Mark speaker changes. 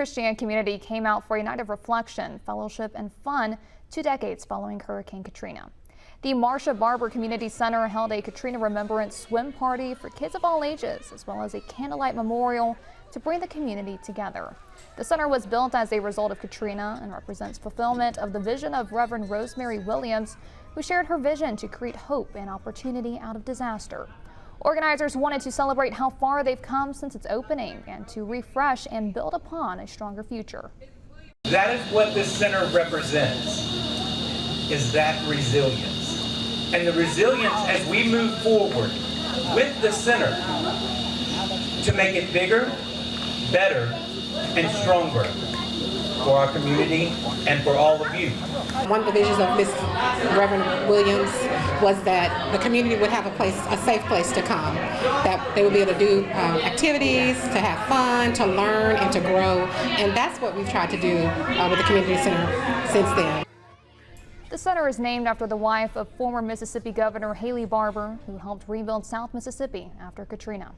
Speaker 1: Christian community came out for a night of reflection, fellowship, and fun 2 decades following Hurricane Katrina. The Marsha Barbour Community Center held a Katrina remembrance swim party for kids of all ages, as well as a candlelight memorial to bring the community together. The center was built as a result of Katrina and represents fulfillment of the vision of Reverend Rosemary Williams, who shared her vision to create hope and opportunity out of disaster. Organizers wanted to celebrate how far they've come since its opening and to refresh and build upon a stronger future.
Speaker 2: That is what this center represents, is that resilience. And the resilience as we move forward with the center to make it bigger, better, and stronger for our community and for all of you.
Speaker 3: One of the visions of Miss Reverend Williams was that the community would have a safe place to come, that they would be able to do activities, to have fun, to learn, and to grow. And that's what we've tried to do with the community center since then.
Speaker 1: The center is named after the wife of former Mississippi Governor Haley Barbour, who helped rebuild South Mississippi after Katrina.